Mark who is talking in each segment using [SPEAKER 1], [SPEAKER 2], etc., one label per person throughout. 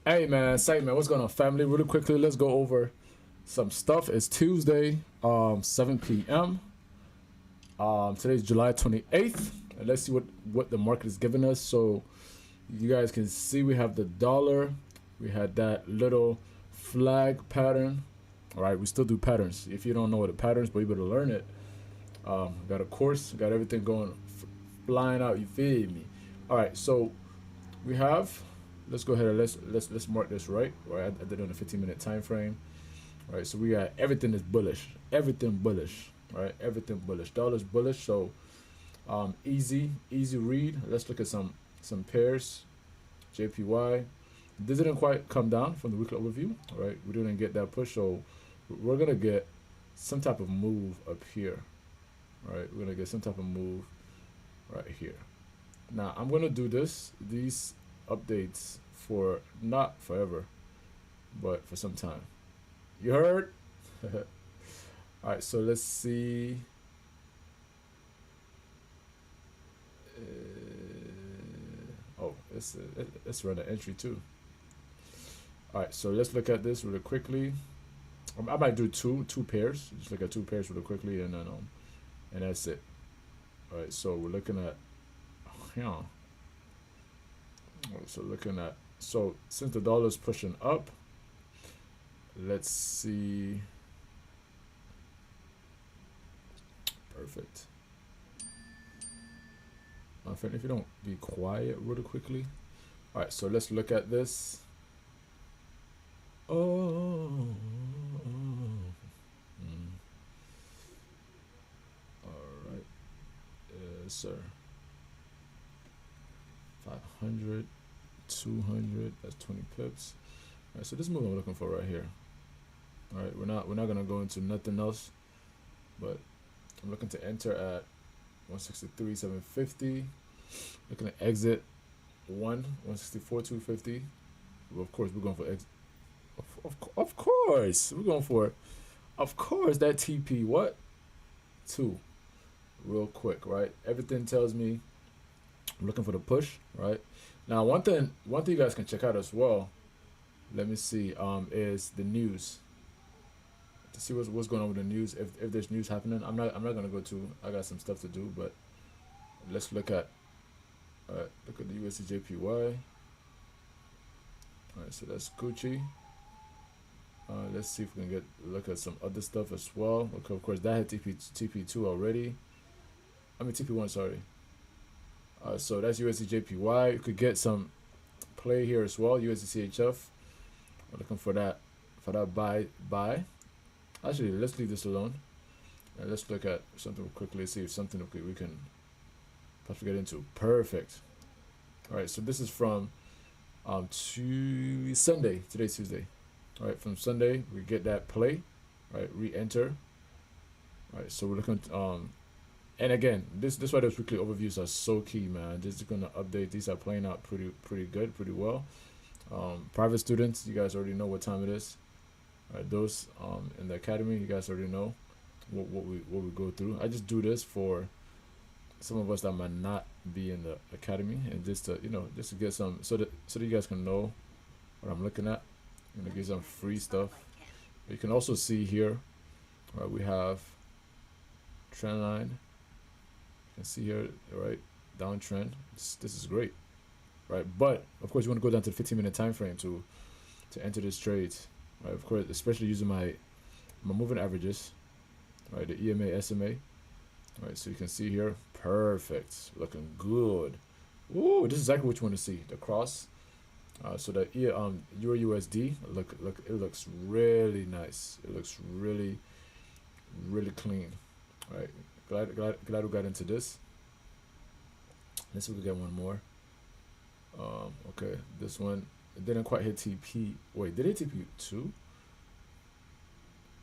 [SPEAKER 1] Hey man, what's going on, family? Really quickly, let's go over some stuff. It's Tuesday, 7 p.m. Today's July 28th, and let's see what the market is giving us. So you guys can see we have the dollar. We had that little flag pattern. All right, we still do patterns. If you don't know what a pattern is, but you better learn it. Got a course, got everything going, flying out. You feel me? All right, so we have. Let's go ahead and let's mark this right. Right, I did it on a 15-minute time frame. All right, so we got everything is bullish, everything bullish. All right, everything bullish. Dollar's bullish, so easy read. Let's look at some pairs. JPY. This didn't quite come down from the weekly overview. All right, we didn't get that push, so we're gonna get some type of move up here. All right, we're gonna get some type of move right here. Now I'm gonna do these updates for not forever, but for some time. You heard? All right, so let's see. Oh, let's run an entry too. All right, so let's look at this really quickly. I might do two pairs. Just look at two pairs really quickly, and then and that's it. All right, so we're looking at so since the dollar's pushing up, let's see. Perfect. My friend, if you don't be quiet really quickly. All right, so let's look at this. Oh. All right. Yes, sir. 500, 200. That's 20 pips. All right, so this move I'm looking for right here. All right, we're not gonna go into nothing else, but I'm looking to enter at 163,750. Looking to exit 164,250. Well, of course, we're going for exit. Of course, we're going for, of course, that TP. What? 2. Real quick, right? Everything tells me I'm looking for the push, right? Now, one thing you guys can check out as well. Let me see. Is the news. To see what's going on with the news. If there's news happening, I'm not gonna go to. I got some stuff to do, but let's look at. Look at the USDJPY. All right, so that's Gucci. Let's see if we can look at some other stuff as well. Okay, of course that had TP2 already. I mean TP1, sorry. So that's USDJPY. You could get some play here as well. USDCHF. We're looking for that buy. Actually, let's leave this alone, and let's look at something quickly. See if something we can possibly get into. Perfect. All right, so this is from to Sunday. Today's Tuesday. All right, from Sunday we get that play. All right, re-enter. All right, so we're looking and again, this why those weekly overviews are so key, man. This is gonna update. These are playing out pretty good, pretty well. Private students, you guys already know what time it is. All right, those in the academy, you guys already know what we go through. I just do this for some of us that might not be in the academy, and just to just to get some so that you guys can know what I'm looking at. I'm gonna get some free stuff. You can also see here, right? We have trend line. You can see here, right? Downtrend. This is great, right? But of course, you want to go down to the 15-minute time frame to enter this trade, right? Of course, especially using my moving averages, right? The EMA, SMA, right? So you can see here, perfect, looking good. Ooh, this is exactly what you want to see. The cross. So the EURUSD, look, it looks really nice. It looks really clean. All right, glad we got into this. Let's see if we can get one more. Okay, this one it didn't quite hit TP. Wait, did it hit TP2?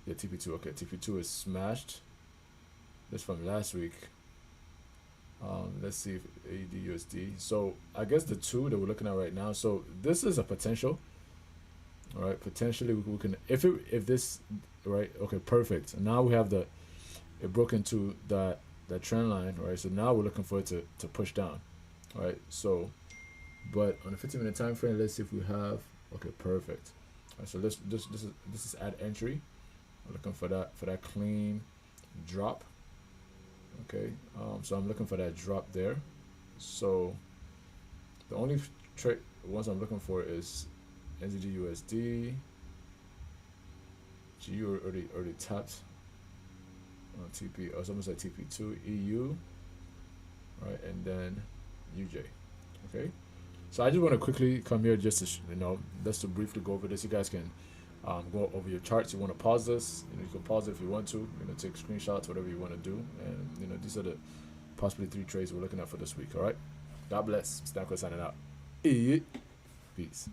[SPEAKER 1] Yeah, TP2. Okay, TP2 is smashed. This from last week. Let's see if AUDUSD. So I guess the 2 that we're looking at right now. So this is a potential. All right, potentially we can if this right. Okay, perfect. And now we have it broke into that trend line, right? So now we're looking for it to push down. All right. So, but on a 15-minute time frame, let's see if we have Okay, perfect. All right, so this is add entry. I'm looking for that clean drop. Okay, so I'm looking for that drop there. So the only trade ones I'm looking for is NZDUSD. GU already tapped on TP. Or it's almost like TP2 EU, right, and then UJ. Okay, so I just want to quickly come here just to just to briefly go over this. You guys can go over your charts. You want to pause this, you can pause it if you want to. Take screenshots, whatever you want to do, and these are the possibly 3 trades we're looking at for this week. All right, God bless. Stanko signing out. Peace.